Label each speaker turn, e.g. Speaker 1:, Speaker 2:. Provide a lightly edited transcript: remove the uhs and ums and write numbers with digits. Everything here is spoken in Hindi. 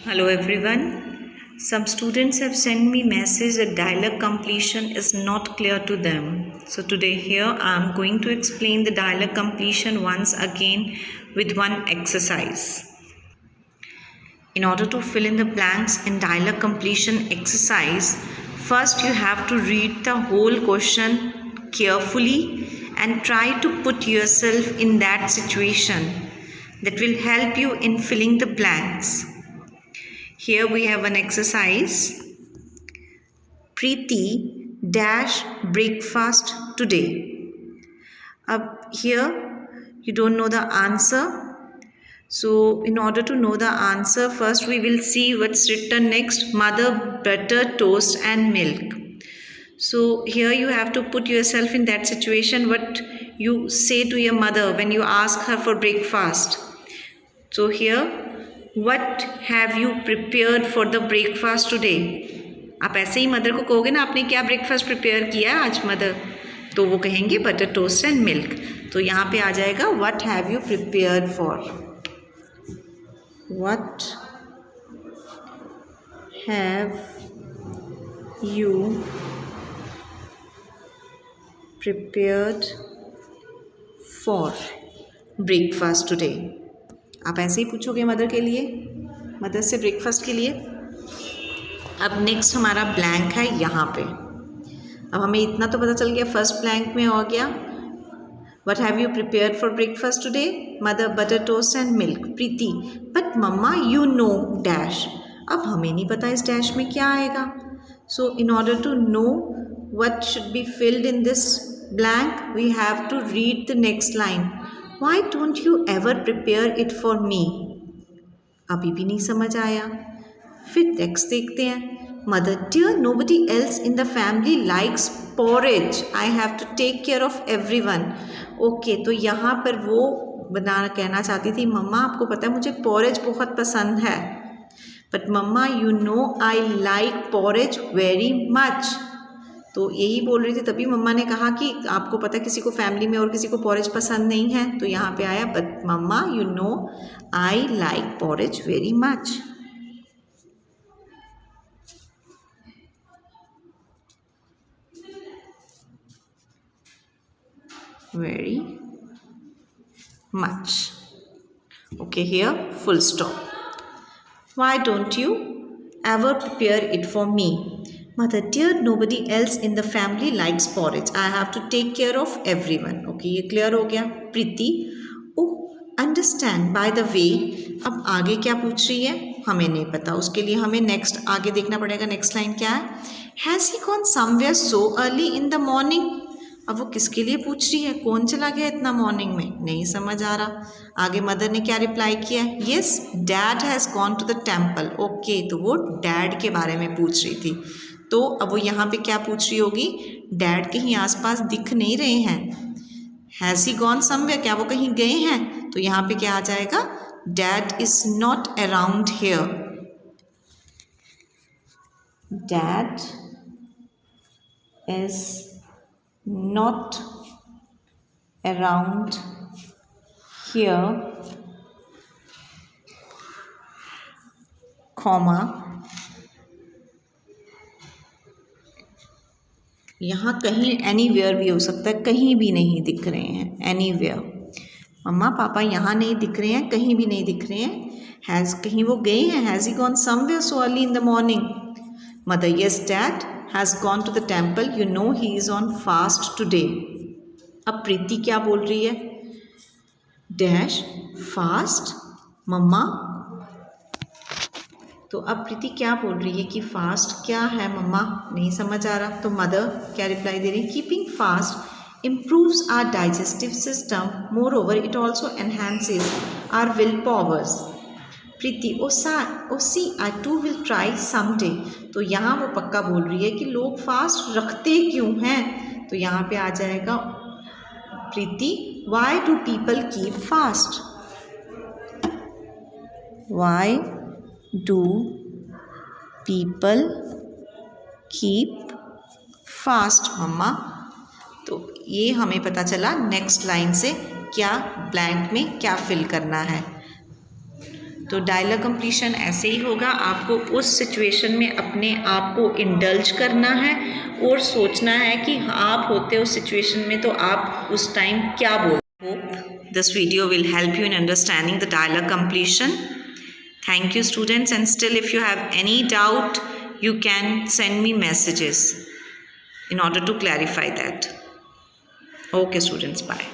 Speaker 1: Hello everyone. Some students have sent me message that dialogue completion is not clear to them. So today here I am going to explain the dialogue completion once again with one exercise. In order to fill in the blanks in dialogue completion exercise, first you have to read the whole question carefully and try to put yourself in that situation. That will help you in filling the blanks. Here we have an exercise. Preeti dash breakfast today. Up here you don't know the answer. So in order to know the answer, first we will see what's written next. Mother, butter, toast and milk. So here you have to put yourself in that situation. What you say to your mother when you ask her for breakfast. So here, what have you prepared for the breakfast today? आप ऐसे ही मदर को कहोगे ना, आपने क्या ब्रेकफास्ट प्रिपेयर किया आज मदर, तो वो कहेंगे बटर टोस्ट एंड मिल्क. तो यहाँ पे आ जाएगा what have you prepared for. What have you prepared for breakfast today. आप ऐसे ही पूछोगे मदर के लिए, मदर से ब्रेकफास्ट के लिए. अब नेक्स्ट हमारा ब्लैंक है यहाँ पे. अब हमें इतना तो पता चल गया, फर्स्ट ब्लैंक में हो गया what have you prepared for breakfast today. Mother, butter toast and milk. Preeti, but mama you know dash. अब हमें नहीं पता इस डैश में क्या आएगा. So in order to know what should be filled in this blank, we have to read the next line. Why don't you ever prepare it for me? अभी भी नहीं समझ आया. फिर टेक्स्ट देखते हैं. Mother, dear, nobody else in the family likes porridge. I have to take care of everyone. Okay, तो यहाँ पर वो कहना चाहती थी, मम्मा आपको पता है मुझे porridge बहुत पसंद है. But mamma you know I like porridge very much. तो यही बोल रही थी, तभी मम्मा ने कहा कि आपको पता है किसी को फैमिली में और किसी को पॉरेज पसंद नहीं है. तो यहाँ पे आया but mama you know I like porridge very much. Very much. Okay, here full stop. Why don't you ever prepare it for me. Mother, dear, nobody else in the family likes porridge. I have to take care of everyone. Okay, ये क्लियर हो गया. प्रीति, oh, understand. By the way, अब आगे क्या पूछ रही है हमें नहीं पता, उसके लिए हमें नेक्स्ट आगे देखना पड़ेगा. नेक्स्ट लाइन क्या है. Has he gone somewhere so early in the morning? अब वो किसके लिए पूछ रही है, कौन चला गया इतना मॉर्निंग में, नहीं समझ आ रहा. आगे मदर ने क्या रिप्लाई किया है. Yes, dad has gone to the temple. Okay, तो वो डैड के बारे में पूछ रही थी. तो अब वो यहाँ पे क्या पूछ रही होगी, डैड कहीं आसपास दिख नहीं रहे हैं. हैज़ ही गॉन समवेयर, क्या वो कहीं गए हैं. तो यहाँ पे क्या आ जाएगा, dad is not around here. Dad is not around here, comma, यहाँ कहीं एनीवेयर भी हो सकता है, कहीं भी नहीं दिख रहे हैं. एनीवेयर, मम्मा पापा यहाँ नहीं दिख रहे हैं, कहीं भी नहीं दिख रहे हैं. हैज़, कहीं वो गए हैं. Has he gone somewhere so early in the morning. Mother, yes dad has gone to the temple. You know he is on fast today. अब प्रीति क्या बोल रही है, डैश फास्ट मम्मा. तो अब प्रीति क्या बोल रही है कि फास्ट क्या है मम्मा, नहीं समझ आ रहा. तो मदर क्या रिप्लाई दे रही है, keeping fast improves our digestive system, moreover it also enhances our will powers. Preeti, oh see I too will try someday. तो यहाँ वो पक्का बोल रही है कि लोग फास्ट रखते क्यों हैं. तो यहाँ पे आ जाएगा Preeti, why do people keep fast. Why do people keep fast mama. तो ये हमें पता चला नेक्स्ट लाइन से क्या ब्लैंक में क्या फिल करना है. तो डायलॉग कंप्लीशन ऐसे ही होगा, आपको उस सिचुएशन में अपने आप को इंडल्ज करना है और सोचना है कि आप होते उस सिचुएशन में तो आप उस टाइम क्या बोल। Hope this video will help you in understanding the dialogue completion. Thank you students, and still if you have any doubt you can send me messages in order to clarify that. Okay students, bye.